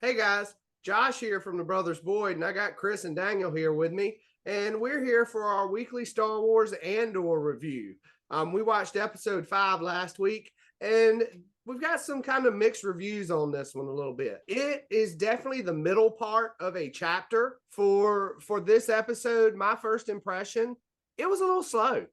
Hey guys, Josh here from the Brothers Boyd, and I got Chris and Daniel here with me, and we're here for our weekly Star Wars Andor review. We watched episode 5 last week, and we've got some kind of mixed reviews on this one a little bit. It is definitely the middle part of a chapter. For this episode, my first impression, it was a little slow.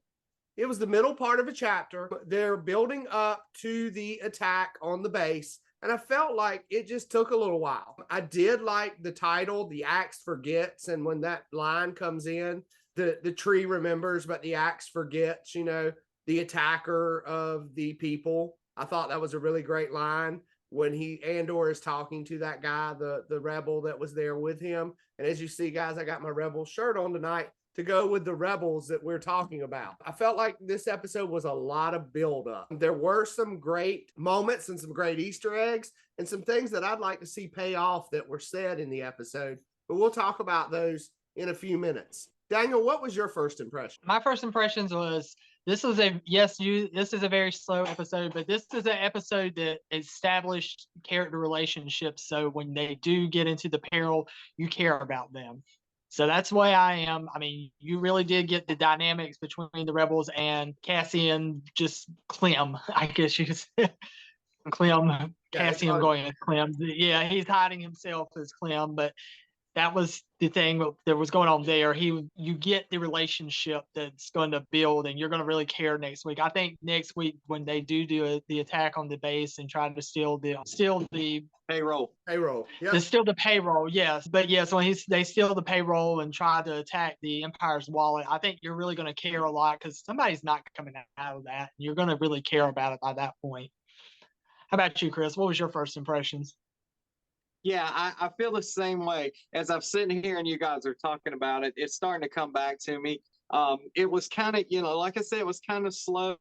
It was the middle part of a chapter. They're building up to the attack on the base, and I felt like it just took a little while. I did like the title, The Axe Forgets, and when that line comes in, the tree remembers, but the axe forgets, the attacker of the people. I thought that was a really great line when Andor is talking to that guy, the rebel that was there with him. And as you see, guys, I got my rebel shirt on tonight to go with the rebels that we're talking about. I felt like this episode was a lot of build up. There were some great moments and some great Easter eggs and some things that I'd like to see pay off that were said in the episode, but we'll talk about those in a few minutes. Daniel, what was your first impression? My first impressions was this is a very slow episode, but this is an episode that established character relationships. So when they do get into the peril, you care about them. So that's the way I am. I mean, you really did get the dynamics between the rebels and Cassian, just Clem, I guess you could say. Clem, Cassian going as Clem. Yeah, he's hiding himself as Clem, but that was the thing that was going on there. You get the relationship that's going to build, and you're going to really care next week. I think next week when they do the attack on the base and try to steal the payroll, yep. Steal the payroll, yes. But yes, when they steal the payroll and try to attack the Empire's wallet, I think you're really going to care a lot because somebody's not coming out of that. You're going to really care about it by that point. How about you, Chris? What was your first impressions? Yeah, I feel the same way. As I'm sitting here and you guys are talking about it, it's starting to come back to me. It was kind of, like I said, it was kind of slow.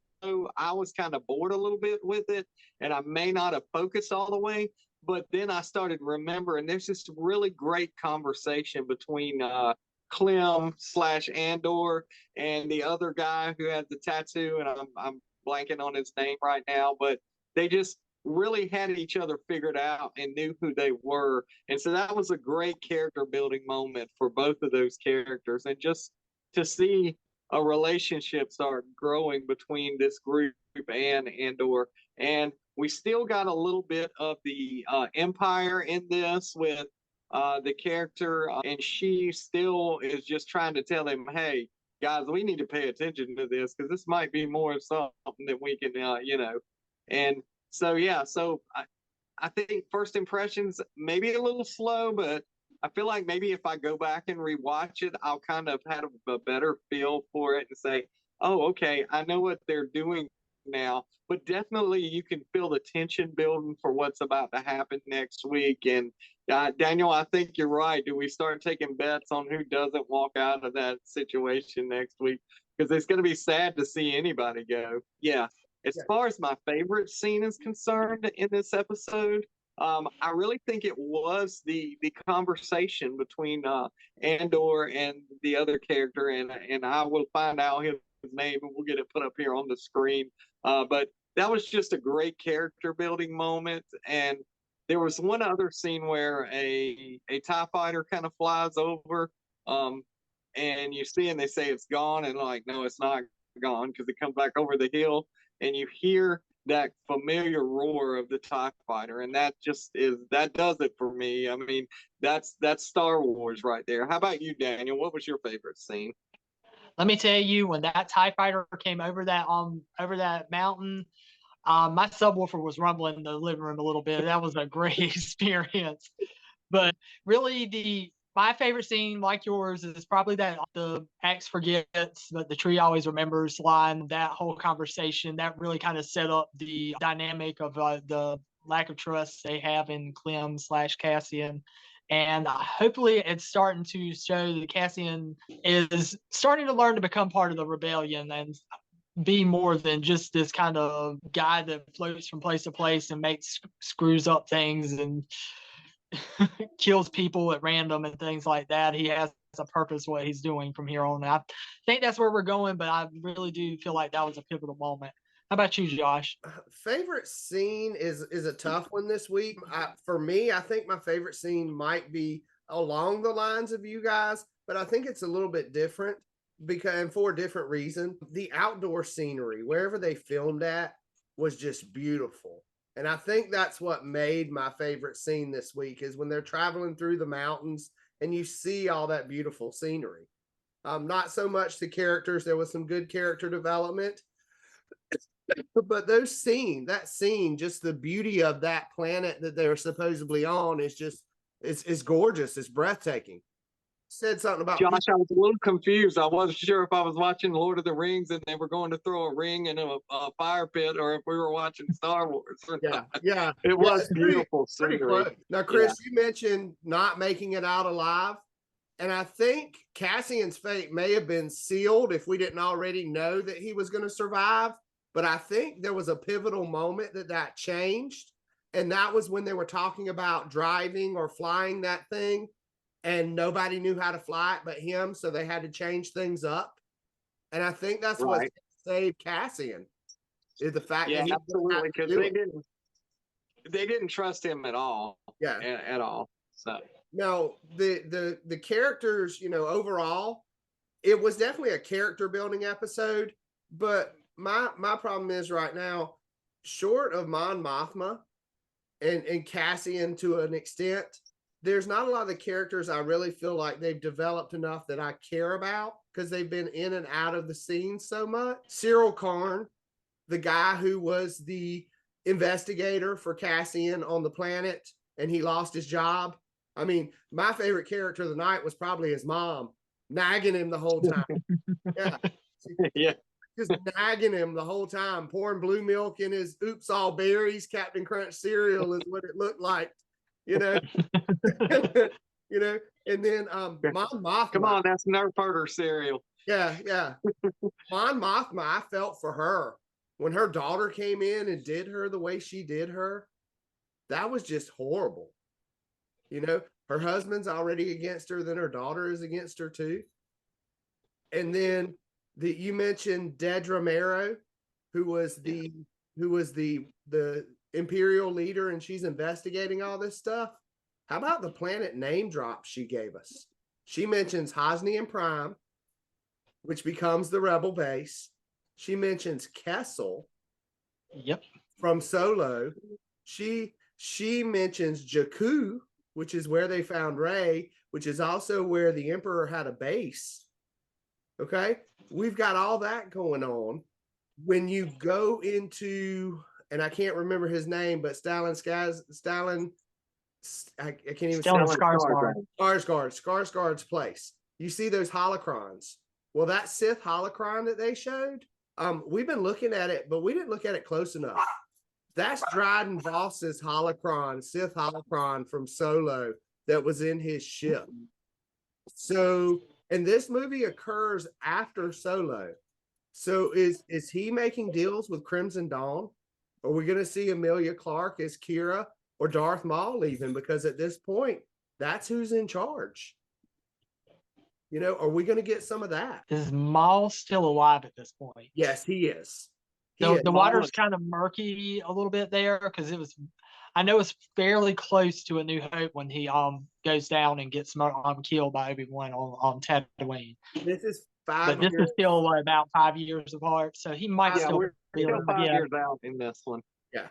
I was kind of bored a little bit with it, and I may not have focused all the way. But then I started remembering there's this really great conversation between Clem / Andor and the other guy who had the tattoo, and I'm blanking on his name right now, but they just really had each other figured out and knew who they were. And so that was a great character building moment for both of those characters. And just to see a relationship start growing between this group and Andor. And we still got a little bit of the Empire in this with the character, and she still is just trying to tell him, hey, guys, we need to pay attention to this because this might be more something that we can, and so, yeah, I think first impressions, maybe a little slow, but I feel like maybe if I go back and rewatch it, I'll kind of have a better feel for it and say, oh, okay, I know what they're doing now. But definitely you can feel the tension building for what's about to happen next week. And Daniel, I think you're right. Do we start taking bets on who doesn't walk out of that situation next week? Because it's going to be sad to see anybody go. Yeah. As far as my favorite scene is concerned in this episode, I really think it was the conversation between Andor and the other character, and I will find out his name and we'll get it put up here on the screen. But that was just a great character building moment. And there was one other scene where a TIE fighter kind of flies over, and you see, and they say it's gone, and like, no, it's not gone because it comes back over the hill. And you hear that familiar roar of the TIE fighter, and that does it for me. I mean, that's Star Wars right there. How about you, Daniel? What was your favorite scene? Let me tell you, when that TIE fighter came over that mountain, my subwoofer was rumbling in the living room a little bit. That was a great experience. But really, my favorite scene, like yours, is probably that the axe forgets, but the tree always remembers line. That whole conversation, that really kind of set up the dynamic of the lack of trust they have in Clem / Cassian. And hopefully it's starting to show that Cassian is starting to learn to become part of the rebellion and be more than just this kind of guy that floats from place to place and screws up things and kills people at random and things like that. He has a purpose what he's doing from here on. I think that's where we're going, but I really do feel like that was a pivotal moment. How about you, Josh? Favorite scene is a tough one this week. For me, I think my favorite scene might be along the lines of you guys, but I think it's a little bit different because and for a different reason. The outdoor scenery, wherever they filmed at, was just beautiful. And I think that's what made my favorite scene this week is when they're traveling through the mountains and you see all that beautiful scenery. Not so much the characters. There was some good character development, but that scene, just the beauty of that planet that they're supposedly on is just it's gorgeous. It's breathtaking. Said something about Josh, I was a little confused. I wasn't sure if I was watching Lord of the Rings and they were going to throw a ring in a fire pit, or if we were watching Star Wars. Yeah. It was beautiful pretty scenery. close. Now, Chris, you mentioned not making it out alive. And I think Cassian's fate may have been sealed if we didn't already know that he was going to survive. But I think there was a pivotal moment that changed. And that was when they were talking about driving or flying that thing. And nobody knew how to fly it but him. So they had to change things up. And I think that's what saved Cassian is the fact that he absolutely, because they didn't trust him at all. Yeah. At all. So no, the characters, overall, it was definitely a character building episode. But my problem is right now, short of Mon Mothma and Cassian to an extent, there's not a lot of the characters I really feel like they've developed enough that I care about because they've been in and out of the scene so much. Cyril Karn, the guy who was the investigator for Cassian on the planet, and he lost his job. I mean, my favorite character of the night was probably his mom, nagging him the whole time. Yeah. Just nagging him the whole time, pouring blue milk in his Oops All Berries Captain Crunch cereal is what it looked like. And then Mon Mothma. Come on, that's nerve herder cereal. Yeah. Mon Mothma, I felt for her when her daughter came in and did her the way she did her. That was just horrible. Her husband's already against her, then her daughter is against her too. And then you mentioned Dedra Meero, who was the Imperial leader, and she's investigating all this stuff. How about the planet name drop she gave us? She mentions Hosnian Prime, which becomes the Rebel base. She mentions Kessel. Yep. From Solo. She mentions Jakku, which is where they found Rey, which is also where the Emperor had a base. Okay? We've got all that going on. When you go into, and I can't remember his name, but Stellan Skarsgård's place. You see those holocrons. Well, that Sith holocron that they showed, we've been looking at it, but we didn't look at it close enough. That's Dryden Voss's holocron, Sith holocron from Solo that was in his ship. So, and this movie occurs after Solo. So is he making deals with Crimson Dawn? Are we going to see Emilia Clarke as Qi'ra or Darth Maul even? Because at this point, that's who's in charge. Are we going to get some of that? Is Maul still alive at this point? Yes, he is. The water's kind of murky a little bit there because I know it's fairly close to A New Hope when he goes down and gets killed by Obi-Wan on Tatooine. This is But this is still about 5 years apart, so he might still be still 5 years out in this one. Yeah.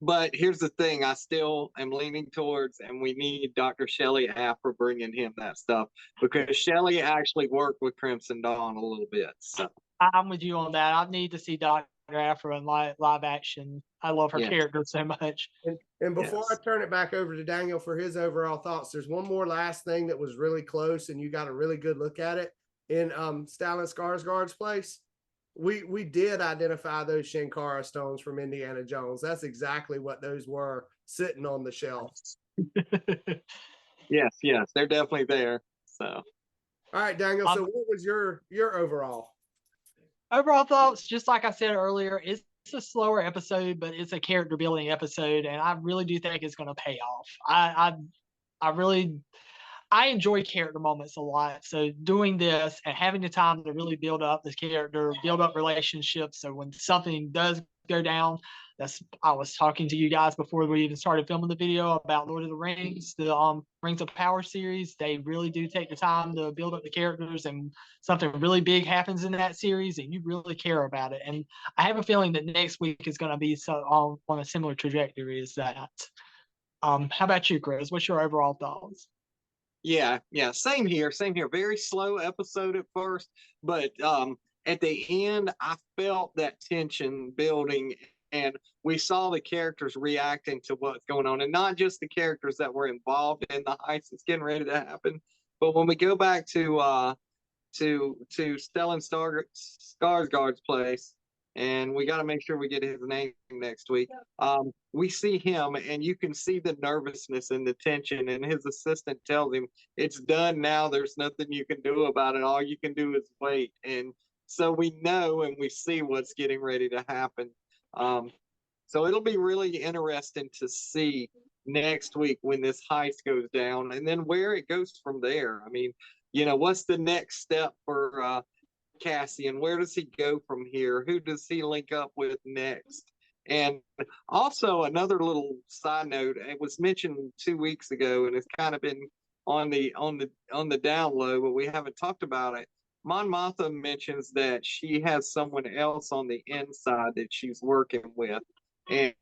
But here's the thing: I still am leaning towards, and we need Dr. Shelley Afra bringing him that stuff because Shelley actually worked with Crimson Dawn a little bit. So I'm with you on that. I need to see Dr. Afra in live action. I love her character so much. And before I turn it back over to Daniel for his overall thoughts, there's one more last thing that was really close, and you got a really good look at it in Stellan Skarsgård's place. We did identify those Shankara stones from Indiana Jones. That's exactly what those were sitting on the shelf. Yes, they're definitely there. So, all right, Daniel. So, what was your overall thoughts? Just like I said earlier, it's a slower episode, but it's a character building episode, and I really do think it's going to pay off. I enjoy character moments a lot. So doing this and having the time to really build up this character, build up relationships. So when something does go down, I was talking to you guys before we even started filming the video about Lord of the Rings, the Rings of Power series. They really do take the time to build up the characters, and something really big happens in that series, and you really care about it. And I have a feeling that next week is going to be on a similar trajectory as that. How about you, Chris? What's your overall thoughts? Yeah, yeah, same here, same here. Very slow episode at first, but at the end, I felt that tension building, and we saw the characters reacting to what's going on, and not just the characters that were involved in the heist that's getting ready to happen. But when we go back to Stellan Skarsgård's place, and we got to make sure we get his name next week. We see him, and you can see the nervousness and the tension. And his assistant tells him, "It's done now. There's nothing you can do about it. All you can do is wait." And so we know and we see what's getting ready to happen. So it'll be really interesting to see next week when this heist goes down, and then where it goes from there. I mean, what's the next step for Cassian? Where does he go from here? Who does he link up with next? And also another little side note, it was mentioned 2 weeks ago, and it's kind of been on the down low, but we haven't talked about it. Mon Mothma mentions that she has someone else on the inside that she's working with, and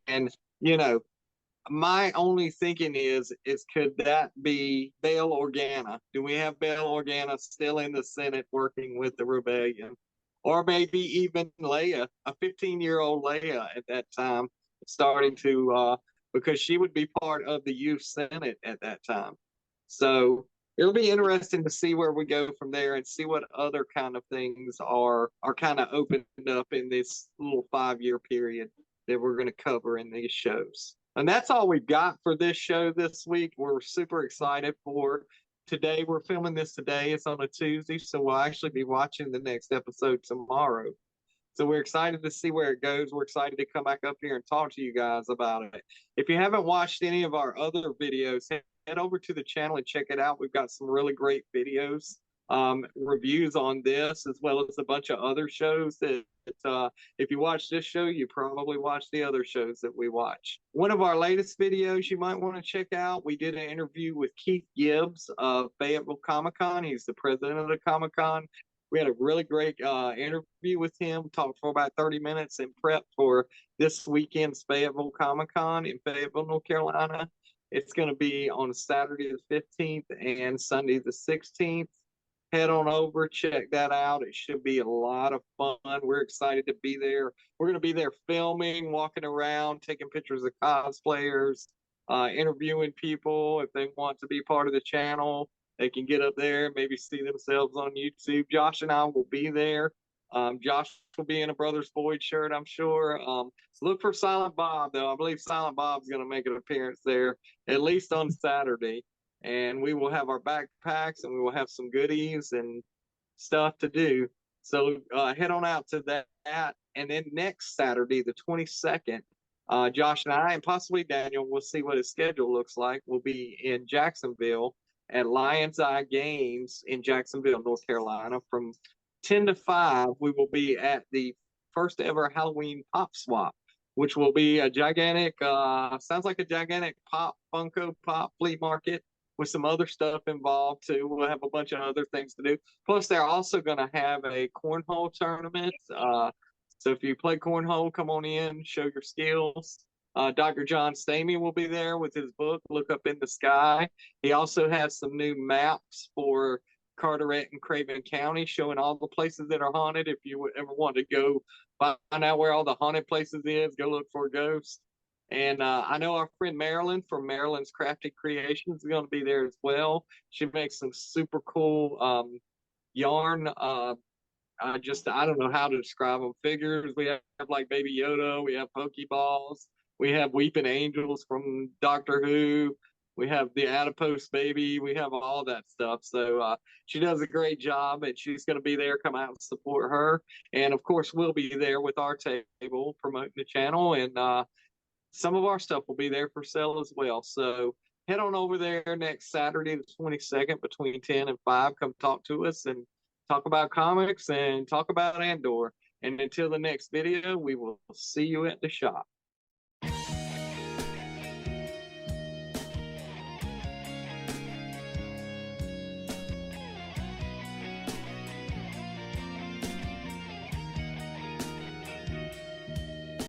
my only thinking is could that be Bail Organa? Do we have Bail Organa still in the Senate working with the rebellion? Or maybe even Leia, a 15-year-old Leia at that time, starting to because she would be part of the youth Senate at that time. So it'll be interesting to see where we go from there and see what other kind of things are kind of opened up in this little 5-year period that we're going to cover in these shows. And that's all we've got for this show this week. We're super excited for today. We're filming this today. It's on a Tuesday, so we'll actually be watching the next episode tomorrow. So we're excited to see where it goes. We're excited to come back up here and talk to you guys about it. If you haven't watched any of our other videos, head over to the channel and check it out. We've got some really great videos, reviews on this, as well as a bunch of other shows that if you watch this show, you probably watch the other shows that we watch. One of our latest videos you might want to check out, we did an interview with Keith Gibbs of Fayetteville Comic-Con. He's the president of the Comic-Con. We had a really great interview with him, talked for about 30 minutes in prep for this weekend's Fayetteville Comic-Con in Fayetteville, North Carolina. It's going to be on Saturday the 15th and Sunday the 16th. Head on over, check that out. It should be a lot of fun. We're excited to be there. We're going to be there filming, walking around, taking pictures of cosplayers, interviewing people. If they want to be part of the channel, they can get up there, maybe see themselves on YouTube. Josh and I will be there. Josh will be in a Brothers Boyd shirt, I'm sure. So look for Silent Bob, though. I believe Silent Bob's going to make an appearance there, at least on Saturday. And we will have our backpacks, and we will have some goodies and stuff to do. So head on out to that. And then next Saturday, the 22nd, Josh and I, and possibly Daniel, we'll see what his schedule looks like. We'll be in Jacksonville at Lion's Eye Games in Jacksonville, North Carolina. From 10 to 5, we will be at the first ever Halloween Pop Swap, which will be a gigantic, sounds like a gigantic Funko Pop flea market with some other stuff involved too. We'll have a bunch of other things to do. Plus, they're also going to have a cornhole tournament. So if you play cornhole, come on in, show your skills. Dr. John Stamey will be there with his book, Look Up in the Sky. He also has some new maps for Carteret and Craven County, showing all the places that are haunted. If you ever want to go find out where all the haunted places is, go look for a ghost. And I know our friend Marilyn from Marilyn's Crafty Creations is going to be there as well. She makes some super cool yarn. I don't know how to describe them. Figures. We have like Baby Yoda. We have Pokeballs. We have Weeping Angels from Doctor Who. We have the Adipose Baby. We have all that stuff. So she does a great job, and she's going to be there. Come out and support her. And of course, we'll be there with our table promoting the channel, and some of our stuff will be there for sale as well. So head on over there next Saturday, the 22nd, between 10 and 5. Come talk to us and talk about comics and talk about Andor. And until the next video, we will see you at the shop.